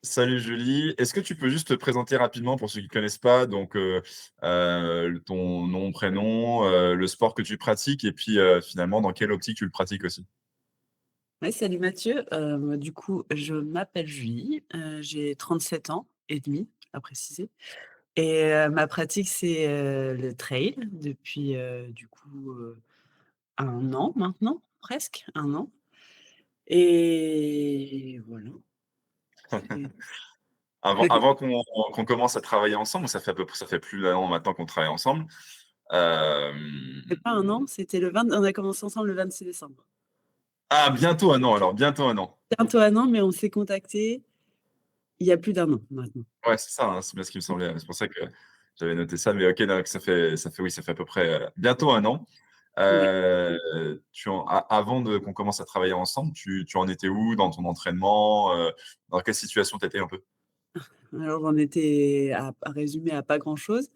Salut Julie, est-ce que tu peux juste te présenter rapidement pour ceux qui ne connaissent pas, donc ton nom, prénom, le sport que tu pratiques et puis finalement dans quelle optique tu le pratiques aussi? Ouais, salut Mathieu. Du coup, je m'appelle Julie, j'ai 37 ans et demi, à préciser et ma pratique, c'est, le trail depuis, du coup, 1 an maintenant, presque 1 an et voilà. C'est Avant qu'on commence à travailler ensemble, ça fait plus d'1 an maintenant qu'on travaille ensemble. c'est pas 1 an, c'était le 20 on a commencé ensemble le 26 décembre. Ah, bientôt 1 an alors, bientôt 1 an. Bientôt 1 an, mais on s'est contactés il y a plus d'1 an maintenant. Ouais, c'est ça, hein, c'est bien ce qui me semblait. C'est pour ça que j'avais noté ça, mais OK, donc ça fait à peu près, bientôt 1 an. Ouais. Tu en a avant de qu'on commence à travailler ensemble, tu en étais où dans ton entraînement? Dans quelle situation tu étais un peu? Alors j'en étais à résumer à pas grand-chose.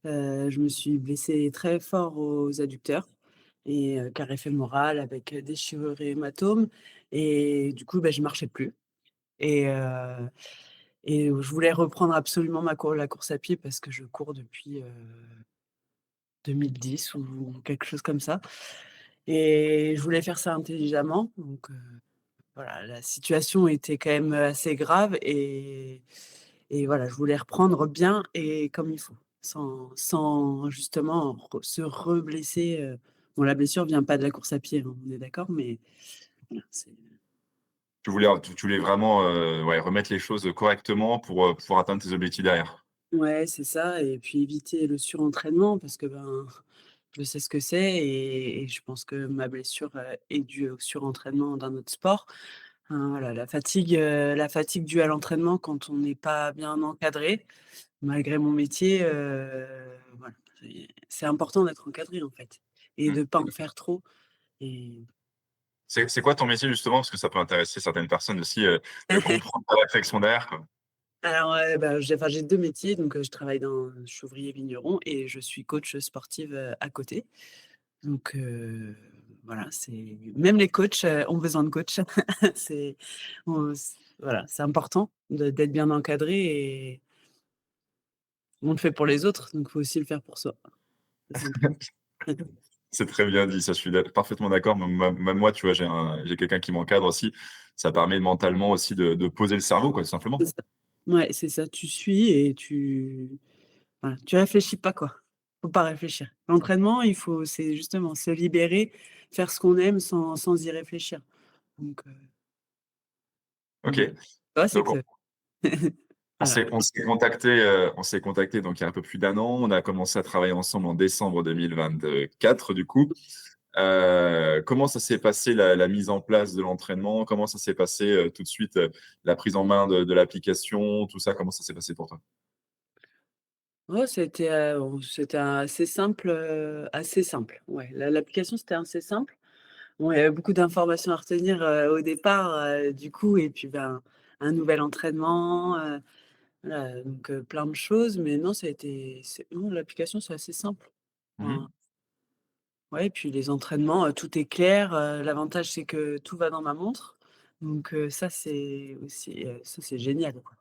Je me suis blessée très fort aux adducteurs et carré fémoral avec, déchirure et hématome et du coup, bah, je marchais plus et je voulais reprendre absolument la course à pied parce que je cours depuis, 2010 ou quelque chose comme ça et je voulais faire ça intelligemment donc voilà, la situation était quand même assez grave et voilà, je voulais reprendre bien et comme il faut, sans justement se reblesser, bon la blessure vient pas de la course à pied, hein, on est d'accord, mais voilà, c'est Tu voulais vraiment, ouais, remettre les choses correctement pour pouvoir atteindre tes objectifs derrière. ouais, c'est ça et puis éviter le surentraînement parce que, ben, je sais ce que c'est et je pense que ma blessure, est due au surentraînement d'un autre sport. Hein, voilà, la fatigue due à l'entraînement quand on n'est pas bien encadré, malgré mon métier, voilà, c'est important d'être encadré, en fait et Mmh. de pas en faire trop et C'est quoi ton métier justement? Parce que ça peut intéresser certaines personnes aussi, de comprendre ta réflexion derrière, quoi. alors, bah, j'ai 2 métiers, donc je travaille je suis ouvrier vigneron et je suis coach sportive, à côté. Donc voilà, c'est même les coachs, ont besoin de coach. C'est voilà, c'est important d'être bien encadré et on le fait pour les autres, donc il faut aussi le faire pour soi. C'est important. C'est très bien dit, ça, je suis parfaitement d'accord. Même moi, tu vois, j'ai quelqu'un qui m'encadre aussi. Ça permet mentalement aussi de poser le cerveau, quoi, tout C'est simplement. ça. Ouais, c'est ça, tu suis et voilà, tu réfléchis pas, quoi. Faut pas réfléchir. L'entraînement, c'est justement se libérer, faire ce qu'on aime sans y réfléchir. Donc OK. ouais, c'est Donc que voilà. on s'est contacté donc il y a un peu plus d'1 an. On a commencé à travailler ensemble en décembre 2024 du coup. Comment ça s'est passé la mise en place de l'entraînement? Comment ça s'est passé, tout de suite, la prise en main de l'application, tout ça, comment ça s'est passé pour toi? Ouais, c'était assez simple, ouais. L'application, c'était assez simple. Bon, il y avait beaucoup d'informations à retenir, au départ, du coup et puis, ben, un nouvel entraînement, voilà, donc plein de choses, mais non, non, l'application, c'est assez simple. Mmh mh. Enfin, ouais et puis les entraînements, tout est clair, l'avantage, c'est que tout va dans ma montre, donc ça, c'est aussi, ça, c'est génial, quoi.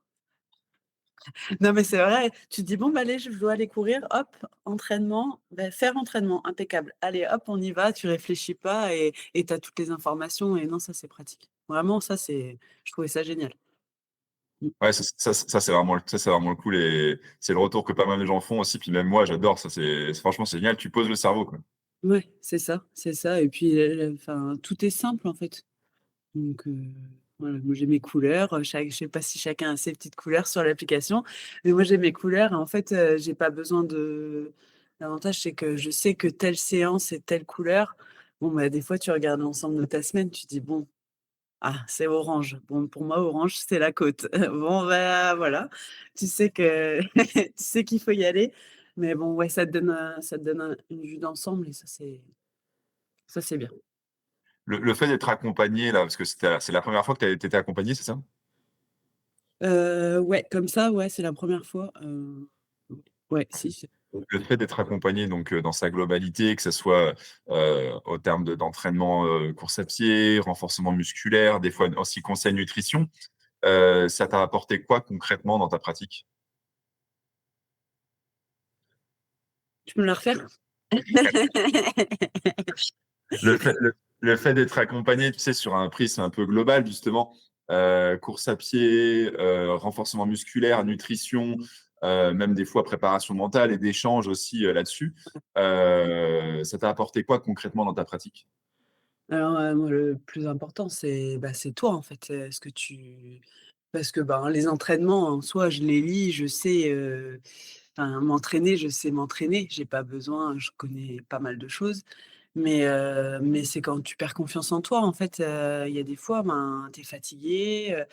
Non, mais c'est vrai, tu te dis: «Bon, bah, allez, je dois aller courir, hop, entraînement, bah, faire entraînement, impeccable. Allez, hop, on y va», tu réfléchis pas et tu as toutes les informations et non, ça, c'est pratique. Vraiment, je trouvais ça génial. Mmh. Ouais, ça, c'est vraiment le cool et c'est le retour que pas mal de gens font aussi, puis même moi, j'adore ça, franchement, c'est génial, tu poses le cerveau, quoi. Ouais, c'est ça et puis, enfin, tout est simple, en fait. Donc voilà, moi j'ai mes couleurs, je sais pas si chacun a ses petites couleurs sur l'application, mais moi j'ai mes couleurs et en fait, j'ai pas besoin de l'avantage c'est que je sais que telle séance est telle couleur. Bon, bah, des fois tu regardes l'ensemble de ta semaine, tu te dis: «Bon, ah c'est orange. Bon pour moi orange c'est la côte». Bon, bah, voilà, tu sais que tu sais qu'il faut y aller, mais bon ouais, ça te donne une vue d'ensemble et ça c'est bien. Le fait d'être accompagné là, parce que c'est la première fois que tu étais accompagné, c'est ça? Ouais, comme ça, ouais, c'est la première fois, ouais, si, c'est Le fait d'être accompagné donc dans sa globalité, que ça soit, au terme d'entraînement, course à pied, renforcement musculaire, des fois aussi conseil nutrition. Ça t'a apporté quoi concrètement dans ta pratique? Tu peux me la refaire? Le fait d'être accompagné, tu sais, sur un prisme un peu global justement, course à pied, renforcement musculaire, nutrition, même des fois préparation mentale et d'échanges aussi, là-dessus. Ça t'a apporté quoi concrètement dans ta pratique? Alors, moi, le plus important, c'est toi, en fait, ce que tu parce que, ben, les entraînements en soi, je les lis, je sais, enfin, m'entraîner, je sais m'entraîner. J'ai pas besoin je connais pas mal de choses, mais c'est quand tu perds confiance en toi, en fait, il y a des fois, ben, tu es fatigué,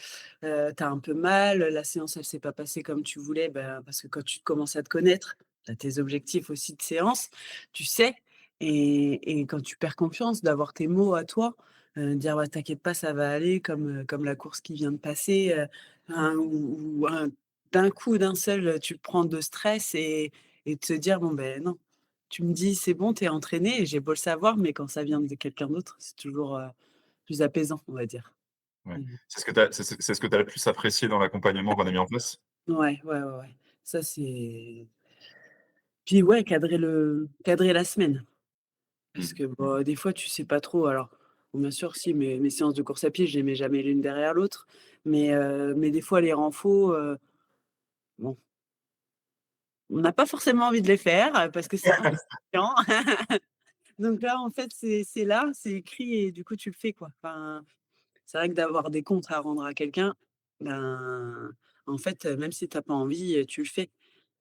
tu as un peu mal, la séance, elle s'est pas passée comme tu voulais, ben, parce que quand tu commences à te connaître, tu as tes objectifs aussi de séance, tu sais et quand tu perds confiance, d'avoir tes mots à toi, dire: «Ouais, t'inquiète pas, ça va aller», comme la course qui vient de passer, hein, ou un d'un coup, d'un seul, tu prends de stress et te dire: «Bon, ben, non». Tu me dis: «C'est bon, tu es entraîné» et j'ai beau le savoir, mais quand ça vient de quelqu'un d'autre, c'est toujours, plus apaisant, on va dire. Ouais. Mmh. C'est ce que tu as le plus apprécié dans l'accompagnement qu'on a mis en place? Ouais, ouais, ouais, ouais. Ça, c'est puis ouais, cadrer la semaine parce Mmh. que, bah, des fois, tu sais pas trop alors, bon, bien sûr, si mes séances de course à pied, je les mets jamais l'une derrière l'autre, mais des fois, les renforts, bon, on n'a pas forcément envie de les faire, parce que c'est un peu chiant. Donc là, en fait, c'est là, c'est écrit et du coup, tu le fais, quoi. Enfin, c'est vrai que d'avoir des comptes à rendre à quelqu'un, ben, en fait, même si tu as pas envie, tu le fais.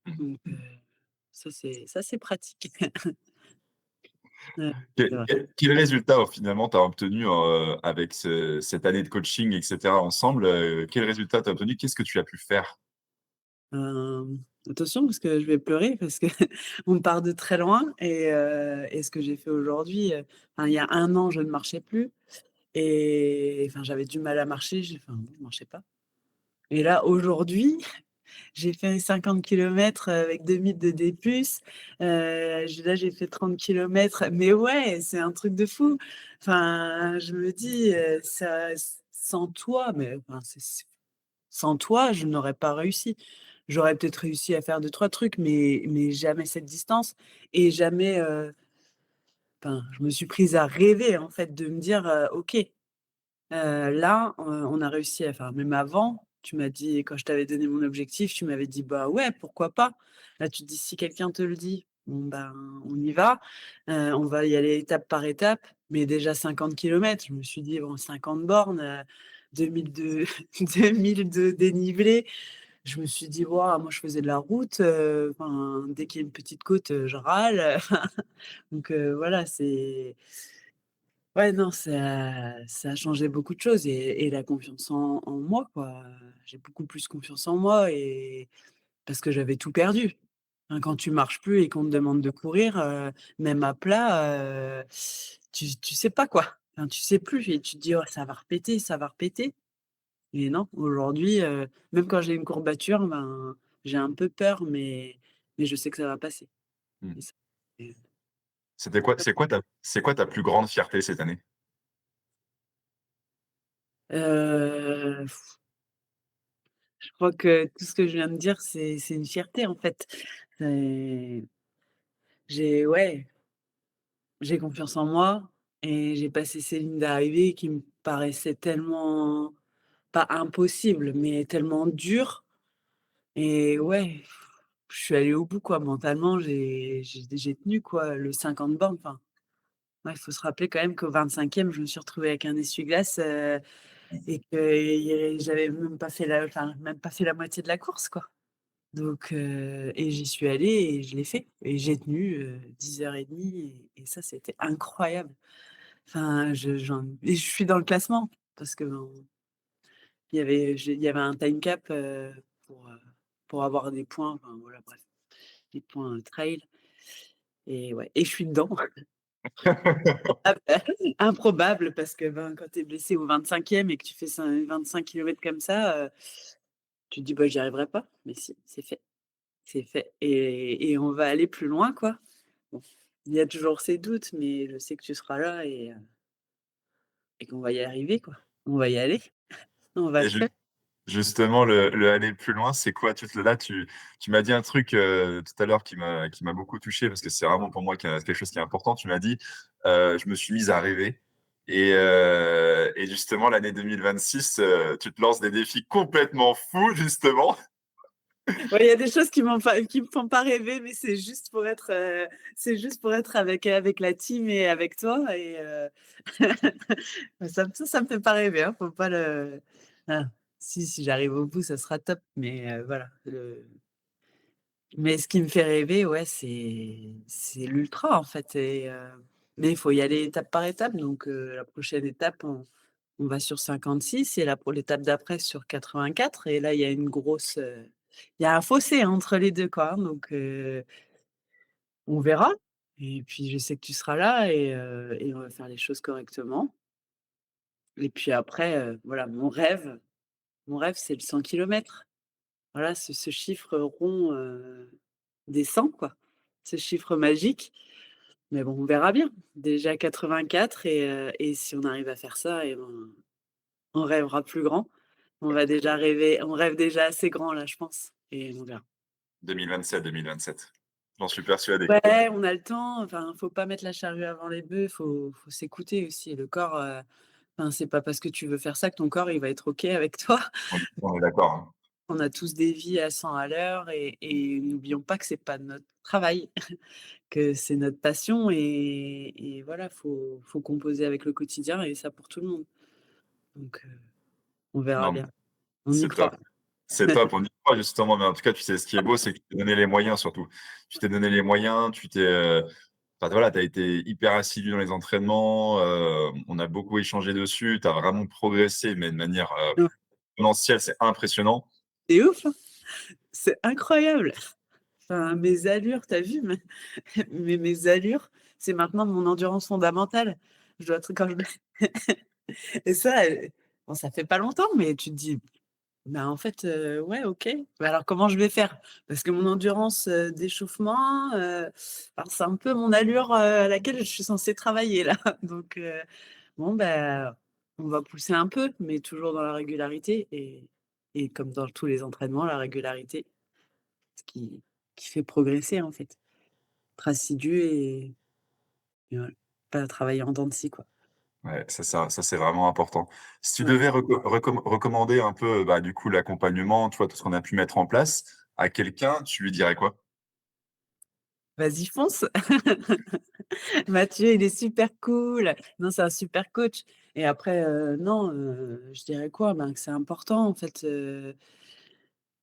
Mmh. Donc ça, c'est pratique. Ouais, c'est vrai. Quel résultat, finalement, tu as obtenu, avec cette année de coaching et cetera ensemble? Quel résultat tu as obtenu? Qu'est-ce que tu as pu faire? Attention parce que je vais pleurer parce que on part de très loin et ce que j'ai fait aujourd'hui, enfin, il y a un an, je ne marchais plus et enfin, j'avais du mal à marcher, enfin, je marchais pas et là, aujourd'hui, j'ai fait 50 kilomètres avec 2000 de D+, j'ai fait 30 kilomètres, mais ouais, c'est un truc de fou. Enfin, je me dis, ça sans toi, mais enfin, sans toi, je n'aurais pas réussi. J'aurais peut-être réussi à faire 2-3 trucs, mais jamais cette distance et jamais, enfin, je me suis prise à rêver, en fait, de me dire, «OK, là, on a réussi à faire» même avant, tu m'as dit quand je t'avais donné mon objectif, tu m'avais dit: «Bah, ouais, pourquoi pas?» Là, tu te dis: «Si quelqu'un te le dit, bon, ben, on y va, on va y aller étape par étape». Mais déjà 50 kilomètres, je me suis dit: «Bon, 50 bornes, 2000 de 2000 de dénivelé». Je me suis dit: «Waouh, moi je faisais de la route, enfin, dès qu'il y a une petite côte, je râle». Donc voilà, c'est ouais, non, ça a changé beaucoup de choses et la confiance en moi, quoi. J'ai beaucoup plus confiance en moi et parce que j'avais tout perdu. Enfin, quand tu marches plus et qu'on te demande de courir, même à plat, tu sais pas, quoi. Enfin, tu sais plus et tu te dis: «Oh, ça va repéter, ça va repéter». Et non, aujourd'hui, même quand j'ai une courbature, ben, j'ai un peu peur, mais je sais que ça va passer Mmh. et ça et C'est quoi ta plus grande fierté cette année? heu, je crois que tout ce que je viens de dire, c'est une fierté, en fait. C'est ouais, j'ai confiance en moi et j'ai passé ces lignes d'arrivée qui me paraissaient tellement pas impossibles, mais tellement dures et ouais, je suis allée au bout, quoi. Mentalement, j'ai tenu, quoi, le 50 bornes, enfin. Ouais, il faut se rappeler quand même qu'au 25e, je me suis retrouvée avec un essuie-glace, et que j'avais même pas fait même pas fait la moitié de la course, quoi. Donc et j'y suis allée et je l'ai fait et j'ai tenu, 10 h 30 et ça, c'était incroyable. Enfin, je suis dans le classement parce que, ben, il y avait un time cap, pour avoir des points, enfin voilà, bref, des points, trail et ouais et je suis dedans. Ah bah, improbable parce que, ben, quand tu es blessé au 25e et que tu fais 25 kilomètres comme ça, tu te dis: «Bah, j'y arriverai pas», mais si, c'est fait et on va aller plus loin, quoi. Bon, il y a toujours ces doutes, mais je sais que tu seras là et qu'on va y arriver, quoi. On va y aller, on va Et le ju faire. Justement, le aller plus loin, c'est quoi? Tu m'as dit un truc, tout à l'heure qui m'a beaucoup touché parce que c'est vraiment pour moi quelque chose qui est important. Tu m'as dit, «Je me suis mise à rêver» et justement l'année 2026, tu te lances des défis complètement fous justement. Ouais, il y a des choses qui me font pas rêver, mais c'est juste pour être avec la team et avec toi et ça me fait pas rêver, hein, faut pas le voilà. Si j'arrive au bout, ça sera top, mais voilà, mais ce qui me fait rêver, ouais, c'est l'ultra, en fait mais il faut y aller étape par étape donc la prochaine étape, on va sur 56 et là, pour l'étape d'après, sur 84 et là, il y a il y a un fossé entre les 2 quoi, hein, donc on verra et puis je sais que tu seras là et on va faire les choses correctement et puis après, voilà, mon rêve, c'est le 100 kilomètres. Voilà, ce chiffre rond, des 100 quoi, ce chiffre magique mais bon, on verra bien. Déjà 84 et si on arrive à faire ça et ben, on rêvera plus grand. On rêve déjà assez grand là, je pense et on verra. 2027. J'en suis persuadé. Ouais, on a le temps, enfin, faut pas mettre la charrue avant les bœufs, faut s'écouter aussi. Le corps, enfin, c'est pas parce que tu veux faire ça que ton corps, il va être OK avec toi. On est d'accord, hein. On a tous des vies à 100 à l'heure et n'oublions pas que c'est pas notre travail, que c'est notre passion et voilà, faut composer avec le quotidien et ça pour tout le monde. Donc on verra Non, mais bien. On y c'est top. croit. C'est top, on y croit justement, mais en tout cas, tu sais, ce qui est beau, c'est que tu t'es donné les moyens surtout. Tu t'es donné les moyens, enfin voilà, tu as été hyper assidu dans les entraînements, on a beaucoup échangé dessus, tu as vraiment progressé, mais de manière, Ouais, exponentielle, c'est impressionnant. c'est ouf, hein, c'est incroyable. Enfin, mes allures, tu as vu? Mais mes allures, c'est maintenant mon endurance fondamentale. Je dois être quand je et ça, bon, ça fait pas longtemps, mais tu te dis: «Bah, en fait, ouais, OK. Bah, alors comment je vais faire?» parce que mon endurance, d'échauffement, enfin, c'est un peu mon allure, à laquelle je suis censée travailler là. Donc bon, bah, on va pousser un peu, mais toujours dans la régularité et comme dans tous les entraînements, la régularité, ce qui fait progresser, en fait. Être assidu et voilà, pas travailler en dents de scie, quoi. Ouais, ça, c'est vraiment important. Si tu Ouais. devais recommander un peu, bah, du coup, l'accompagnement, tu vois, tout ce qu'on a pu mettre en place à quelqu'un, tu lui dirais quoi? Vas-y, fonce! Mathieu, il est super cool. Non, c'est un super coach et après, non, je dirais quoi? Ben, que c'est important, en fait,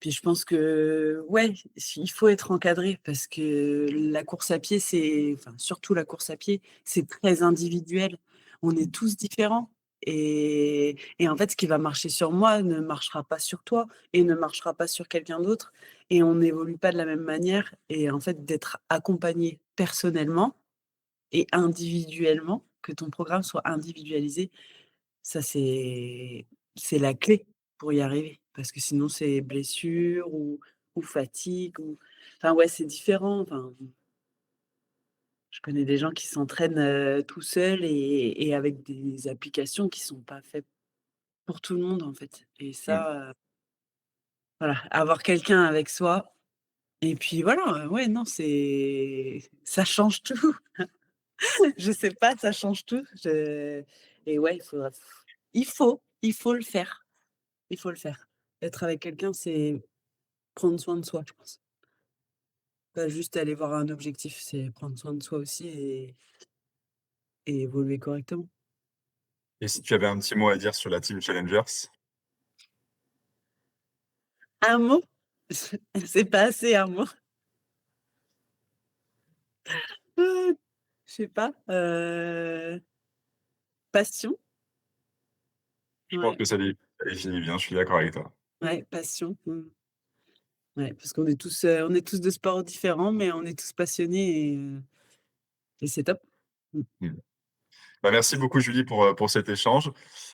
puis je pense que, ouais, il faut être encadré parce que la course à pied, enfin, surtout la course à pied, c'est très individuel. On est tous différents et en fait, ce qui va marcher sur moi ne marchera pas sur toi et ne marchera pas sur quelqu'un d'autre et on n'évolue pas de la même manière et en fait, d'être accompagné personnellement et individuellement, que ton programme soit individualisé, ça c'est la clé pour y arriver. Parce que sinon c'est blessure ou fatigue ou enfin ouais, c'est différent. Enfin, je connais des gens qui s'entraînent, tout seuls et avec des applications qui sont pas faites pour tout le monde, en fait et Mmh. ça, voilà, avoir quelqu'un avec soi et puis voilà, ouais, non, ça change tout. Je sais pas, ça change tout. Je et ouais, il faut le faire. Il faut le faire. Être avec quelqu'un, c'est prendre soin de soi, je pense. Pas juste aller voir un objectif, c'est prendre soin de soi aussi et évoluer correctement. Et si tu avais un petit mot à dire sur la Team Challengers? Un mot? C'est pas assez un mot. Je sais pas, passion, Je pense ouais, que ça définit bien, je suis d'accord avec toi. ouais, passion, ouais, parce on est tous de sports différents, mais on est tous passionnés et c'est top. Mmh. Mmh. Bah, merci beaucoup Julie pour cet échange.